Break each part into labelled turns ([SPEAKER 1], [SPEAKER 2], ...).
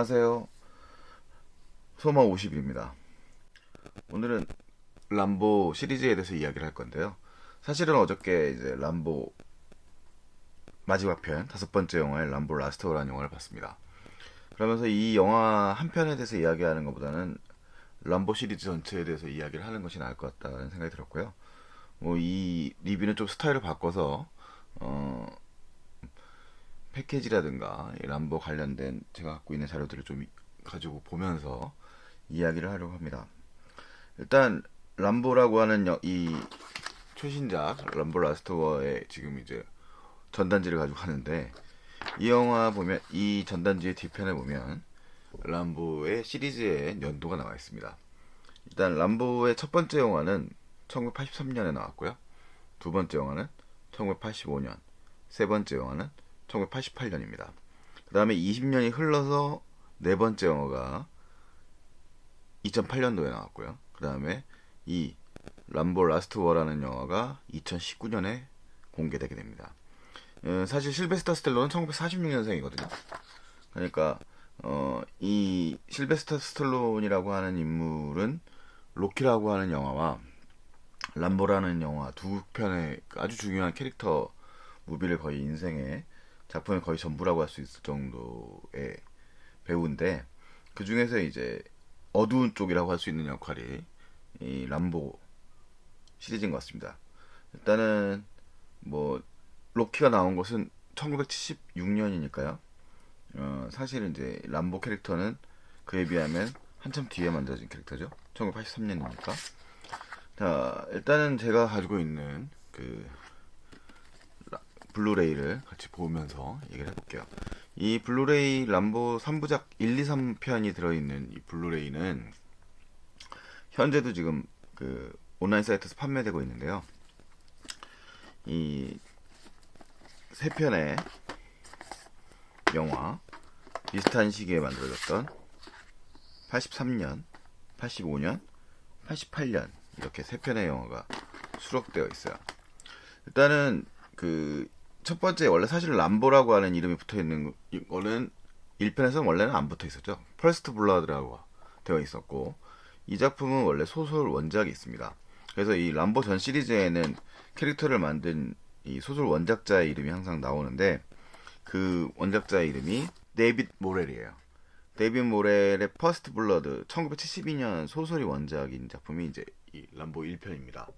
[SPEAKER 1] 안녕하세요. 소마50입니다. 오늘은 람보 시리즈에 대해서 이야기를 할 건데요. 사실은 어저께 이제 람보 마지막 편, 다섯 번째 영화의 람보 라스트 워라는 영화를 봤습니다. 그러면서 이 영화 한 편에 대해서 이야기하는 것보다는 람보 시리즈 전체에 대해서 이야기를 하는 것이 나을 것 같다는 생각이 들었고요. 이 리뷰는 좀 스타일을 바꿔서 패키지라든가 이 람보 관련된 제가 갖고 있는 자료들을 좀 가지고 보면서 이야기를 하려고 합니다. 일단 람보라고 하는 이 최신작 람보 라스트워의 지금 이제 전단지를 가지고 하는데, 이 영화 보면 이 전단지의 뒤편에 보면 람보의 시리즈의 연도가 나와 있습니다. 일단 람보의 첫 번째 영화는 1983년에 나왔고요. 두 번째 영화는 1985년, 세 번째 영화는 1988년입니다. 그 다음에 20년이 흘러서 네 번째 영화가 2008년도에 나왔고요. 그 다음에 이 람보 라스트 워라는 영화가 2019년에 공개되게 됩니다. 사실 실베스터 스텔론은 1946년생이거든요. 그러니까 이 실베스터 스텔론이라고 하는 인물은 로키라고 하는 영화와 람보라는 영화 두 편의 아주 중요한 캐릭터 무비를 거의 인생의 작품의 거의 전부라고 할 수 있을 정도의 배우인데, 그 중에서 이제 어두운 쪽이라고 할 수 있는 역할이 이 람보 시리즈인 것 같습니다. 일단은 뭐 로키가 나온 것은 1976년이니까요. 사실은 이제 람보 캐릭터는 그에 비하면 한참 뒤에 만들어진 캐릭터죠. 1983년이니까. 자, 일단은 제가 가지고 있는 그 블루레이를 같이 보면서 얘기를 해볼게요. 이 블루레이 람보 3부작 1, 2, 3편이 들어있는 이 블루레이는 현재도 지금 그 온라인 사이트에서 판매되고 있는데요. 이 세 편의 영화, 비슷한 시기에 만들어졌던 83년, 85년, 88년 이렇게 세 편의 영화가 수록되어 있어요. 일단은 그 첫 번째, 원래 사실 람보라고 하는 이름이 붙어 있는 거는 1편에서는 원래는 안 붙어 있었죠. 퍼스트 블라드라고 되어 있었고, 이 작품은 원래 소설 원작이 있습니다. 그래서 이 람보 전 시리즈에는 캐릭터를 만든 이 소설 원작자의 이름이 항상 나오는데, 그 원작자의 이름이 데이빗 모렐이에요. 데이빗 모렐의 퍼스트 블러드 1972년 소설이 원작인 작품이 이제 이 람보 1편입니다.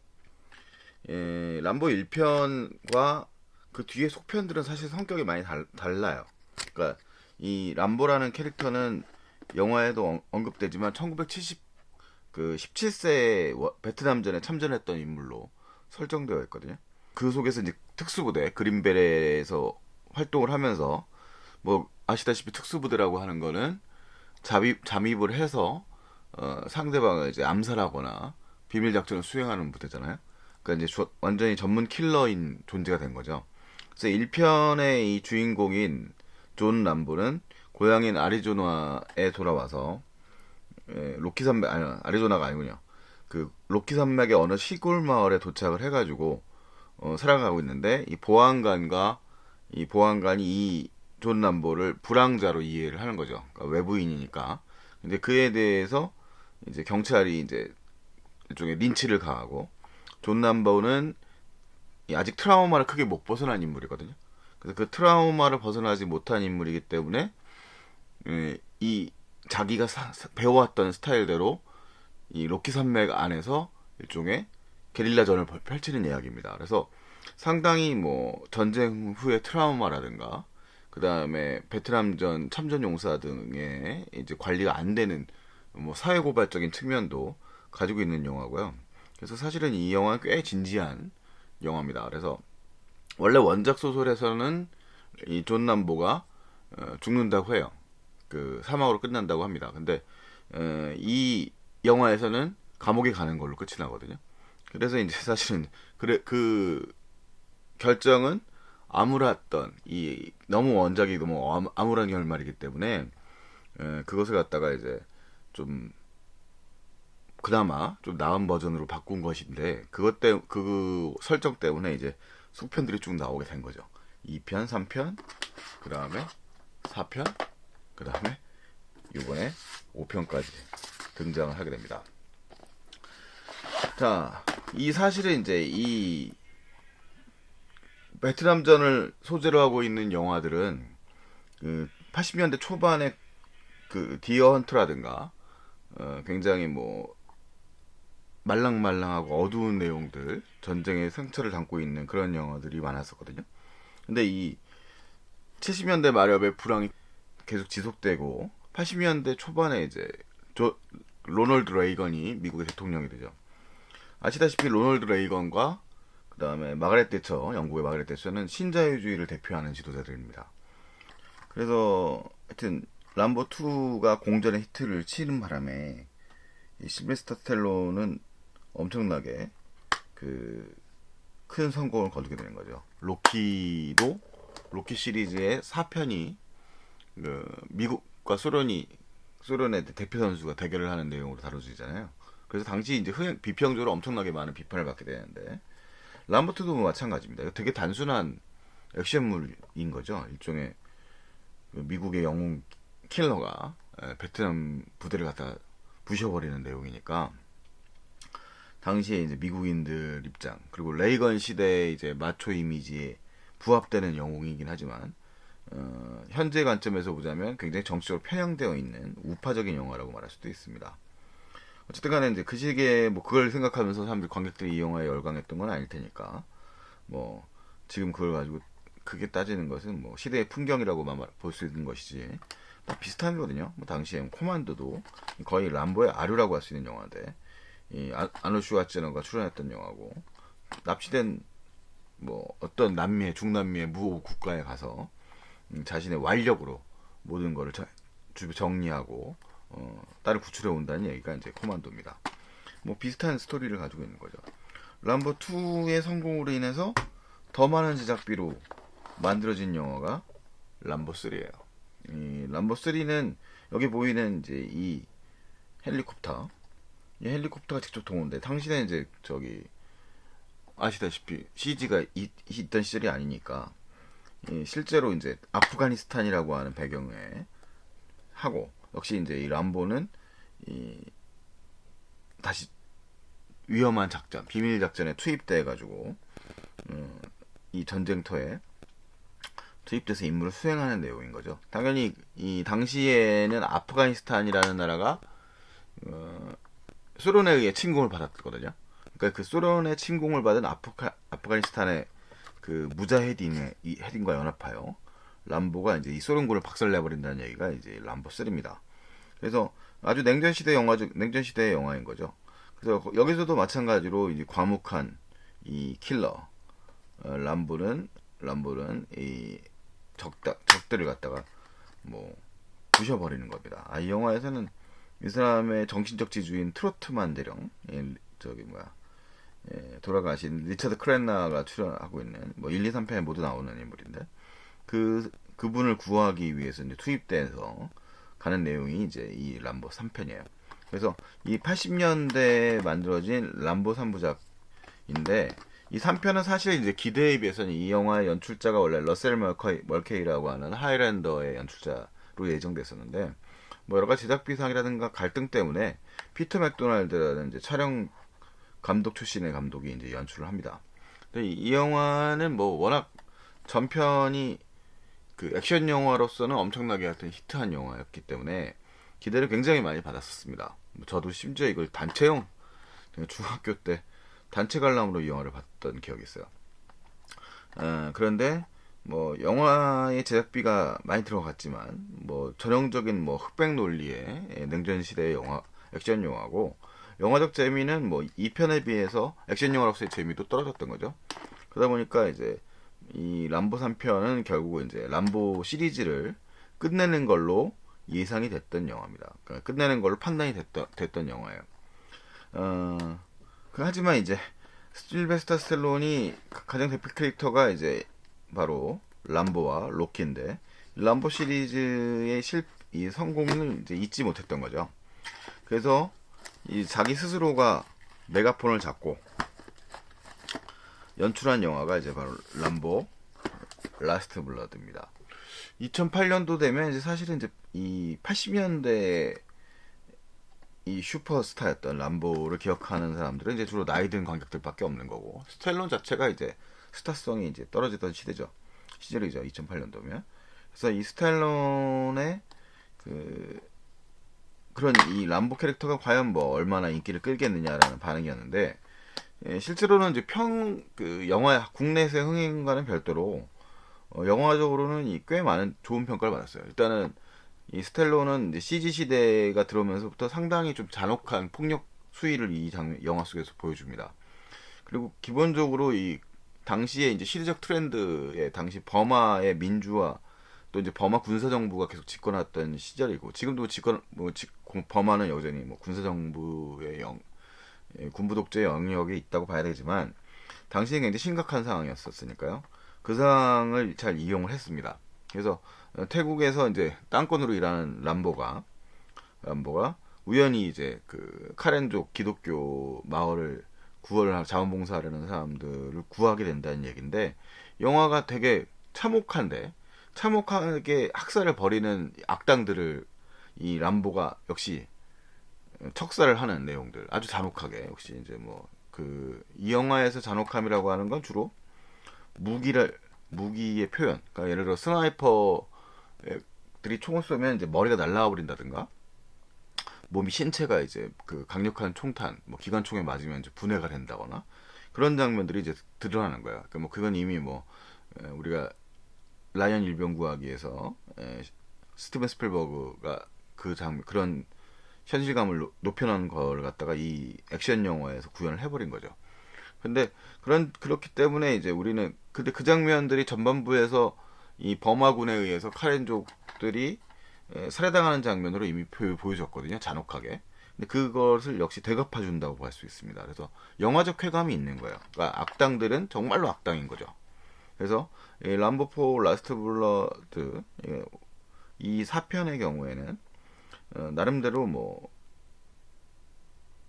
[SPEAKER 1] 람보 1편과 그 뒤에 속편들은 사실 성격이 많이 달라요. 그러니까 이 람보라는 캐릭터는 영화에도 언급되지만 17세 베트남전에 참전했던 인물로 설정되어 있거든요. 그 속에서 이제 특수부대 그린베레에서 활동을 하면서, 뭐 아시다시피 특수부대라고 하는 거는 잠입을 해서 상대방을 이제 암살하거나 비밀 작전을 수행하는 부대잖아요. 그러니까 이제 완전히 전문 킬러인 존재가 된 거죠. 그래서 1편의 이 주인공인 존 람보는 고향인 아리조나에 돌아와서, 로키 산맥, 아니 아리조나가 아니군요. 그 로키 산맥의 어느 시골 마을에 도착을 해가지고 살아가고 있는데, 이 보안관이 이 존 람보를 불황자로 이해를 하는 거죠. 그러니까 외부인이니까. 근데 그에 대해서 이제 경찰이 이제 일종의 린치를 가하고, 존 람보는 아직 트라우마를 크게 못 벗어난 인물이거든요. 그래서 그 트라우마를 벗어나지 못한 인물이기 때문에 이 자기가 배워왔던 스타일대로 이 로키 산맥 안에서 일종의 게릴라전을 펼치는 이야기입니다. 그래서 상당히 뭐 전쟁 후의 트라우마라든가, 그 다음에 베트남전 참전 용사 등의 이제 관리가 안 되는 뭐 사회고발적인 측면도 가지고 있는 영화고요. 그래서 사실은 이 영화는 꽤 진지한 영화입니다. 그래서 원래 원작 소설에서는 이 존 람보가 죽는다고 해요. 그 사망으로 끝난다고 합니다. 근데 이 영화에서는 감옥에 가는 걸로 끝이 나거든요. 그래서 이제 사실은 그 결정은 암울했던, 이 너무 원작이 너무 암울한 결말이기 때문에 그것을 갖다가 이제 좀 그나마 좀 나은 버전으로 바꾼 것인데, 그 설정 때문에 이제 속편들이 쭉 나오게 된 거죠. 2편, 3편, 그 다음에 4편, 그 다음에 이번에 5편까지 등장을 하게 됩니다. 자, 이 사실은 이제 이 베트남전을 소재로 하고 있는 영화들은 그 80년대 초반에 그 디어 헌트라든가 굉장히 뭐 말랑말랑하고 어두운 내용들, 전쟁의 상처를 담고 있는 그런 영화들이 많았었거든요. 근데 이 70년대 말엽에 불황이 계속 지속되고 80년대 초반에 이제 로널드 레이건이 미국의 대통령이 되죠. 아시다시피 로널드 레이건과 그 다음에 마가렛 대처, 영국의 마가렛 대처는 신자유주의를 대표하는 지도자들입니다. 그래서 하여튼 람보 2가 공전의 히트를 치는 바람에 이 실베스터 스텔론은 엄청나게 그 큰 성공을 거두게 되는 거죠. 로키 시리즈의 4편이 그 미국과 소련의 대표 선수가 대결을 하는 내용으로 다뤄지잖아요. 그래서 당시 이제 비평적으로 엄청나게 많은 비판을 받게 되는데 람보 2도 마찬가지입니다. 되게 단순한 액션물인 거죠. 일종의 미국의 영웅 킬러가 베트남 부대를 갖다 부셔버리는 내용이니까 당시에 이제 미국인들 입장 그리고 레이건 시대의 이제 마초 이미지에 부합되는 영웅이긴 하지만 현재 관점에서 보자면 굉장히 정치적으로 편향되어 있는 우파적인 영화라고 말할 수도 있습니다. 어쨌든 간에 이제 그 시기에 뭐 그걸 생각하면서 사람들이 관객들이 이 영화에 열광했던 건 아닐 테니까 뭐 지금 그걸 가지고 크게 따지는 것은 뭐 시대의 풍경이라고만 볼 수 있는 것이지 다 비슷한 거거든요. 뭐 당시에 코만도도 거의 람보의 아류라고 할 수 있는 영화인데 이 아놀드 슈와르츠네거가 출연했던 영화고 납치된 뭐 어떤 중남미의 무호 국가에 가서 자신의 완력으로 모든 거를 정리하고 딸을 구출해 온다는 얘기가 이제 코만도입니다. 뭐 비슷한 스토리를 가지고 있는 거죠. 람보 2의 성공으로 인해서 더 많은 제작비로 만들어진 영화가 람보 3예요. 이 람보 3는 여기 보이는 이제 이 헬리콥터가 직접 동원돼. 당시에 이제 아시다시피 CG가 있던 시절이 아니니까 실제로 이제 아프가니스탄이라고 하는 배경에 하고 역시 이제 이 람보는 다시 위험한 작전, 비밀 작전에 투입돼 가지고 이 전쟁터에 투입돼서 임무를 수행하는 내용인 거죠. 당연히 이 당시에는 아프가니스탄이라는 나라가 소련에 의해 침공을 받았거든요. 그러니까 그 소련의 침공을 받은 아프가니스탄의 그 무자헤딘과 연합하여 람보가 이제 이 소련군을 박살내버린다는 얘기가 이제 람보 3입니다. 그래서 아주 냉전 시대의 영화인 거죠. 그래서 여기서도 마찬가지로 이제 과묵한 이 킬러 람보는 이 적들을 갖다가 뭐 부셔버리는 겁니다. 이 영화에서는 이 사람의 정신적 지주인 트로트만 대령 돌아가신 리처드 크랜나가 출연하고 있는 뭐 1, 2, 3편에 모두 나오는 인물인데 그분을 구하기 위해서 이제 투입돼서 가는 내용이 이제 이 람보 3편이에요. 그래서 이 80년대에 만들어진 람보 3부작인데 이 3편은 사실 이제 기대에 비해서는 이 영화의 연출자가 원래 러셀 멀케이라고 하는 하이랜더의 연출자로 예정됐었는데 뭐 여러 가지 제작비상이라든가 갈등 때문에 피터 맥도날드라는 이제 촬영 감독 출신의 감독이 이제 연출을 합니다. 근데 이 영화는 뭐 워낙 전편이 그 액션 영화로서는 엄청나게 하여튼 히트한 영화였기 때문에 기대를 굉장히 많이 받았었습니다. 저도 심지어 이걸 단체용 중학교 때 단체 관람으로 이 영화를 봤던 기억이 있어요. 그런데 뭐 영화의 제작비가 많이 들어갔지만 뭐 전형적인 뭐 흑백 논리의 냉전 시대의 영화 액션 영화고 영화적 재미는 뭐 2편에 비해서 액션 영화로서의 재미도 떨어졌던 거죠. 그러다 보니까 이제 이 람보 3편은 결국 이제 람보 시리즈를 끝내는 걸로 예상이 됐던 영화입니다. 그러니까 끝내는 걸로 판단이 됐던 영화예요. 하지만 이제 실베스터 스텔론이 가장 대표 캐릭터가 이제 바로 람보와 로키인데 람보 시리즈의 이 성공을 이제 잊지 못했던 거죠. 그래서 이 자기 스스로가 메가폰을 잡고 연출한 영화가 이제 바로 람보 라스트 블러드입니다. 2008년도 되면 이제 사실은 이제 이 80년대 이 슈퍼스타였던 람보를 기억하는 사람들은 이제 주로 나이 든 관객들밖에 없는 거고, 스텔론 자체가 이제 스타성이 이제 떨어지던 시절이죠. 2008년도면. 그래서 이 스텔론의 그 그런 이 람보 캐릭터가 과연 뭐 얼마나 인기를 끌겠느냐라는 반응이었는데, 실제로는 이제 그 영화 국내에서의 흥행과는 별도로 영화적으로는 꽤 많은 좋은 평가를 받았어요. 일단은 이 스텔론은 이제 CG 시대가 들어오면서부터 상당히 좀 잔혹한 폭력 수위를 이 영화 속에서 보여줍니다. 그리고 기본적으로 이 당시에 이제 시대적 트렌드의 당시 버마의 민주화, 또 이제 버마 군사 정부가 계속 집권했던 시절이고, 지금도 버마는 여전히 뭐 군사 정부의 군부 독재 영역에 있다고 봐야 되지만, 당시에 굉장히 심각한 상황이었었으니까요. 그 상황을 잘 이용을 했습니다. 그래서 태국에서 이제 땅권으로 일하는 람보가 우연히 이제 그 카렌족 기독교 마을을 자원봉사하려는 사람들을 구하게 된다는 얘기인데, 영화가 되게 참혹하게 학살을 벌이는 악당들을 이 람보가 역시 척살을 하는 내용들, 아주 잔혹하게. 역시 이제 뭐 이 영화에서 잔혹함이라고 하는 건 주로 무기의 표현. 그러니까 예를 들어 스나이퍼들이 총을 쏘면 이제 머리가 날라와 버린다든가, 몸이 신체가 이제 그 강력한 총탄, 뭐 기관총에 맞으면 이제 분해가 된다거나, 그런 장면들이 이제 드러나는 거야. 그러니까 뭐 그건 이미 뭐 우리가 라이언 일병구하기에서 스티븐 스필버그가 그런 현실감을 높여놓은 걸 갖다가 이 액션 영화에서 구현을 해버린 거죠. 근데 그렇기 때문에 이제 우리는 근데 그 장면들이 전반부에서 이 버마군에 의해서 카렌족들이 살해당하는 장면으로 이미 보여줬거든요. 잔혹하게. 근데 그것을 역시 되갚아 준다고 볼 수 있습니다. 그래서 영화적 쾌감이 있는 거예요. 그러니까 악당들은 정말로 악당인 거죠. 그래서 이 람보 4 라스트 블러드 이 4편의 경우에는 나름대로 뭐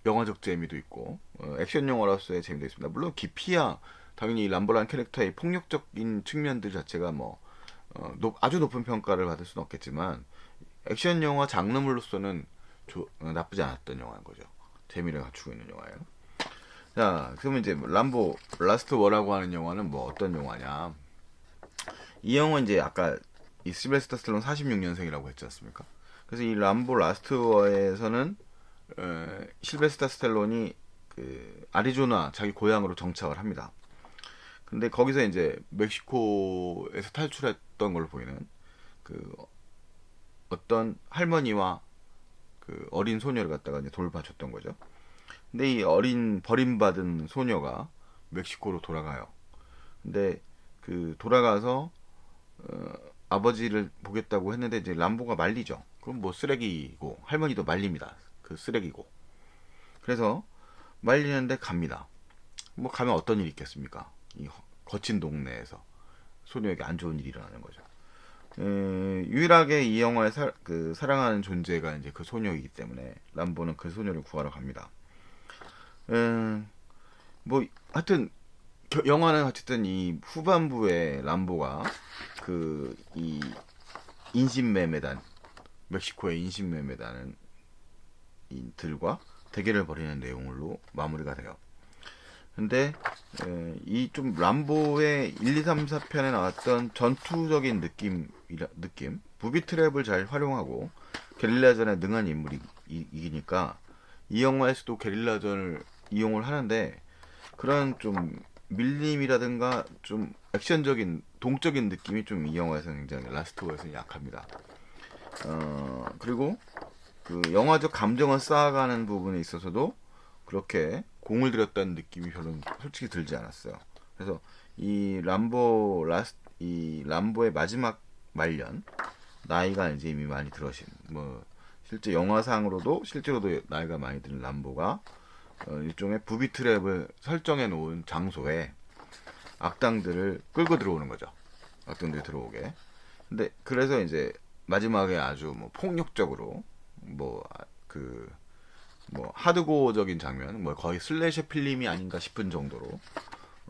[SPEAKER 1] 영화적 재미도 있고 액션 영화로서의 재미도 있습니다. 물론 깊이야 당연히 이 람보라는 캐릭터의 폭력적인 측면들 자체가 뭐 아주 높은 평가를 받을 수는 없겠지만, 액션 영화 장르물로서는 나쁘지 않았던 영화인 거죠. 재미를 갖추고 있는 영화예요. 자, 그러면 이제 람보 라스트 워라고 하는 영화는 뭐 어떤 영화냐? 이 영화는 이제 아까 이 실베스터 스텔론 46년생이라고 했지 않습니까? 그래서 이 람보 라스트 워에서는 실베스터 스텔론이 그 아리조나 자기 고향으로 정착을 합니다. 근데 거기서 이제 멕시코에서 탈출했던 걸로 보이는 그 어떤 할머니와 그 어린 소녀를 갖다가 이제 돌봐줬던 거죠. 근데 이 버림받은 소녀가 멕시코로 돌아가요. 근데 그 돌아가서 아버지를 보겠다고 했는데 이제 람보가 말리죠. 그럼 뭐 쓰레기고, 할머니도 말립니다. 그 쓰레기고. 그래서 말리는데 갑니다. 뭐 가면 어떤 일이 있겠습니까? 이 거친 동네에서 소녀에게 안 좋은 일이 일어나는 거죠. 유일하게 이 영화에 사랑하는 존재가 이제 그 소녀이기 때문에 람보는 그 소녀를 구하러 갑니다. 뭐 하여튼 영화는 어쨌든 이 후반부에 람보가 이 인신매매단, 멕시코의 인신매매단은 들과 대결을 벌이는 내용으로 마무리가 돼요. 근데 이 좀 람보의 1, 2, 3, 4편에 나왔던 전투적인 느낌, 부비 트랩을 잘 활용하고 게릴라전에 능한 인물이니까 이 영화에서도 게릴라전을 이용을 하는데, 그런 좀 밀림이라든가 좀 액션적인 동적인 느낌이 좀 이 영화에서 굉장히 라스트 워에서는 약합니다. 그리고 그 영화적 감정을 쌓아가는 부분에 있어서도 그렇게 공을 들였다는 느낌이 별로 솔직히 들지 않았어요. 그래서 이 람보의 마지막 말년, 나이가 이제 이미 많이 들어신, 뭐 실제 영화상으로도 실제로도 나이가 많이 든 람보가 일종의 부비 트랩을 설정해 놓은 장소에 악당들을 끌고 들어오는 거죠. 악당들이 들어오게. 근데 그래서 이제 마지막에 아주 뭐 폭력적으로 뭐 하드코어적인 장면, 뭐 거의 슬래셔 필름이 아닌가 싶은 정도로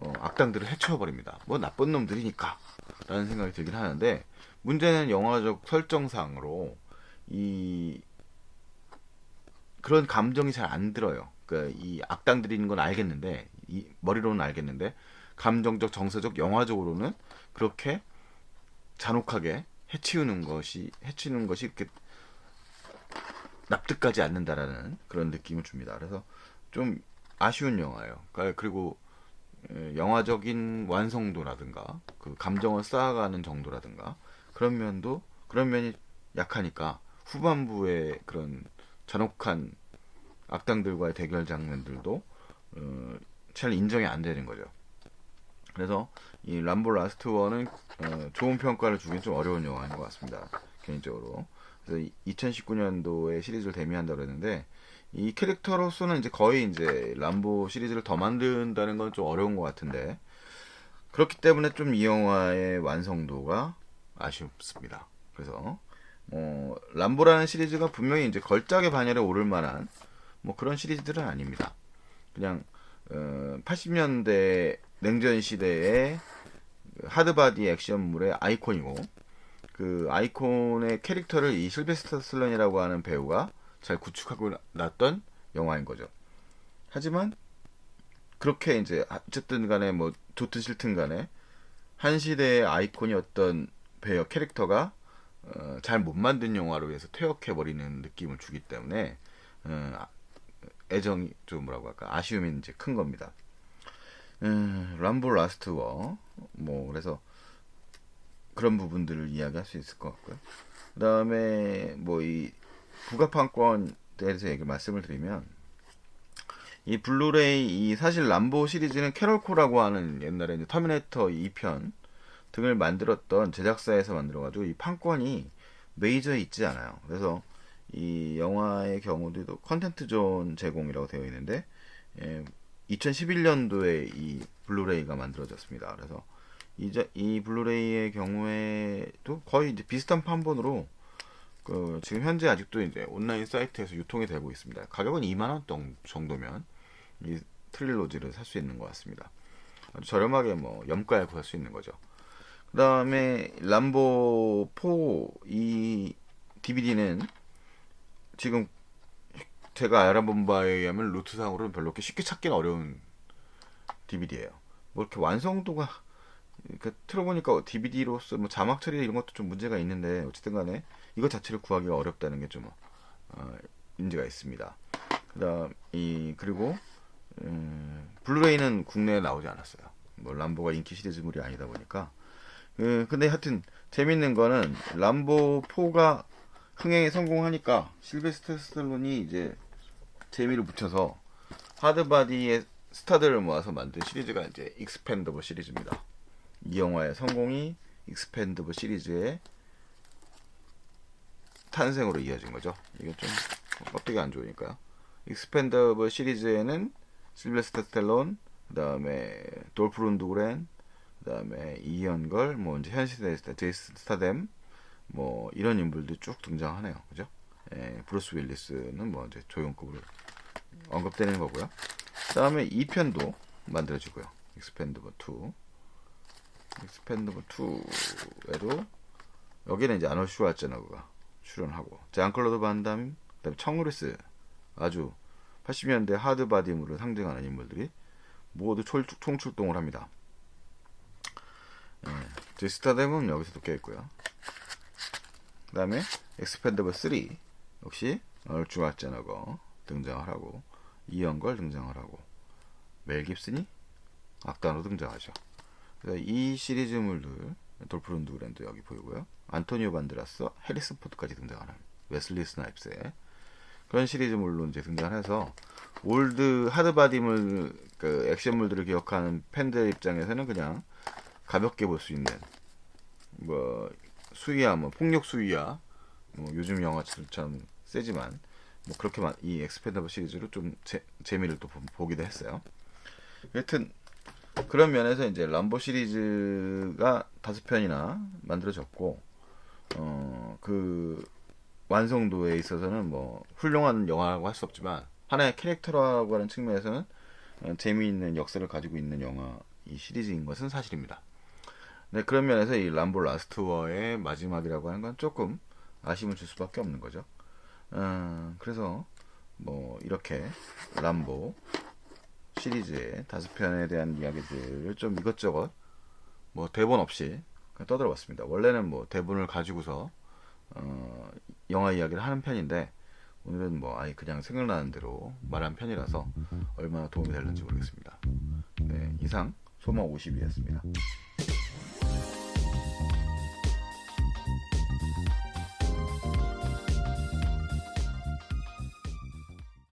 [SPEAKER 1] 악당들을 해치워버립니다. 뭐 나쁜 놈들이니까 라는 생각이 들긴 하는데, 문제는 영화적 설정상으로 이 그런 감정이 잘 안 들어요. 그러니까 이 악당들이 있는 건 알겠는데, 이 머리로는 알겠는데, 감정적, 정서적, 영화적으로는 그렇게 잔혹하게 해치우는 것이 이렇게 납득하지 않는다라는 그런 느낌을 줍니다. 그래서 좀 아쉬운 영화예요. 그러니까 그리고 영화적인 완성도라든가 그 감정을 쌓아가는 정도라든가 그런 면이 약하니까 후반부에 그런 잔혹한 악당들과의 대결 장면들도 잘 인정이 안 되는 거죠. 그래서 이 람보 라스트 원은 좋은 평가를 주긴 좀 어려운 영화인 것 같습니다. 개인적으로. 그래서 2019년도에 시리즈를 데뷔한다고 그랬는데 이 캐릭터로서는 이제 거의 이제 람보 시리즈를 더 만든다는 건 좀 어려운 것 같은데 그렇기 때문에 좀 이 영화의 완성도가 아쉽습니다. 그래서 람보라는 시리즈가 분명히 이제 걸작의 반열에 오를 만한 뭐 그런 시리즈들은 아닙니다. 그냥 80년대 냉전 시대의 하드바디 액션물의 아이콘이고 그 아이콘의 캐릭터를 이 실베스터 슬런이라고 하는 배우가 잘 구축하고 놨던 영화인 거죠. 하지만 그렇게 이제 어쨌든 간에 뭐 좋든 싫든 간에 한 시대의 아이콘이었던 배우 캐릭터가 잘 못 만든 영화로 해서 퇴역해버리는 느낌을 주기 때문에 애정이 좀 뭐라고 할까 아쉬움이 이제 큰 겁니다. 람보 라스트 워뭐 그래서 그런 부분들을 이야기할 수 있을 것 같고요. 그 다음에 뭐 이 부가판권에 대해서 말씀을 드리면 이 블루레이 이 사실 람보 시리즈는 캐럴코라고 하는 옛날에 이제 터미네이터 2편 등을 만들었던 제작사에서 만들어가지고 이 판권이 메이저에 있지 않아요. 그래서 이 영화의 경우도 컨텐트 존 제공이라고 되어 있는데 2011년도에 이 블루레이가 만들어졌습니다. 그래서 이 블루레이의 경우에도 거의 이제 비슷한 판본으로 지금 현재 아직도 이제 온라인 사이트에서 유통이 되고 있습니다. 가격은 2만 원 정도면 이 트릴로지를 살 수 있는 것 같습니다. 아주 저렴하게 뭐 염가에 구할 수 있는 거죠. 그 다음에 람보 4 이 DVD는 지금 제가 알아본 바에 의하면 루트상으로는 별로 이렇게 쉽게 찾기는 어려운 DVD예요. 뭐 이렇게 완성도가 그러니까 틀어보니까 DVD로서 뭐 자막 처리 이런 것도 좀 문제가 있는데 어쨌든 간에 이것 자체를 구하기가 어렵다는 게 좀 문제가 있습니다. 그리고 블루레이는 국내에 나오지 않았어요. 뭐 람보가 인기 시리즈물이 아니다 보니까 근데 하여튼 재밌는 거는 람보 4가 흥행에 성공하니까 실베스터 스탈론이 이제 재미를 붙여서 하드바디의 스타들을 모아서 만든 시리즈가 이제 익스펜더블 시리즈입니다. 이 영화의 성공이 익스펜더블 시리즈의 탄생으로 이어진 거죠. 이게 좀 껍데기 안 좋으니까요. 익스펜더블 시리즈에는 실베스터 스텔론, 그 다음에 돌프 룬드그렌, 그 다음에 이언걸, 뭐 이제 현 시대의 제이슨 스타뎀, 뭐 이런 인물들이 쭉 등장하네요. 그죠? 브루스 윌리스는 뭐 이제 조연급으로 언급되는 거고요. 그 다음에 2편도 만들어지고요. 익스펜더블 2. 익스펜더블 2에도 여기는 이제 아놀드 슈왈제너거가 출연하고 장클로드 반담, 그다음에 청루리스 아주 80년대 하드바디물을 상징하는 인물들이 모두 총출동을 합니다. 스타뎀은 여기서도 껴있고요. 그 다음에 익스펜더블 3 역시 아놀드 슈왈제너거 등장을 하고 이언걸 등장을 하고 멜 깁슨이 악당으로 등장하죠. 그래서 이 시리즈물들 돌프 룬드그랜도 여기 보이고요. 안토니오 반데라스, 해리슨 포드까지 등장하는 웨슬리 스나이프스의 그런 시리즈물로 이제 등장해서 올드 하드바디물 그 액션물들을 기억하는 팬들 입장에서는 그냥 가볍게 볼 수 있는 뭐 수위야 뭐 폭력 수위야 뭐 요즘 영화처럼 세지만 뭐 그렇게 이 엑스펜더블 시리즈로 좀 재미를 또 보기도 했어요. 여튼 그런 면에서 이제 람보 시리즈가 5편이나 만들어졌고 그 완성도에 있어서는 뭐 훌륭한 영화라고 할 수 없지만 하나의 캐릭터라고 하는 측면에서는 재미있는 역사를 가지고 있는 영화 이 시리즈인 것은 사실입니다. 네, 그런 면에서 이 람보 라스트 워의 마지막이라고 하는 건 조금 아쉬움을 줄 수밖에 없는 거죠. 그래서 뭐 이렇게 람보 시리즈의 5편에 대한 이야기들을 좀 이것저것 뭐 대본 없이 그냥 떠들어 봤습니다. 원래는 뭐 대본을 가지고서 영화 이야기를 하는 편인데 오늘은 뭐 아예 그냥 생각나는 대로 말한 편이라서 얼마나 도움이 될는지 모르겠습니다. 네, 이상 소마 52였습니다.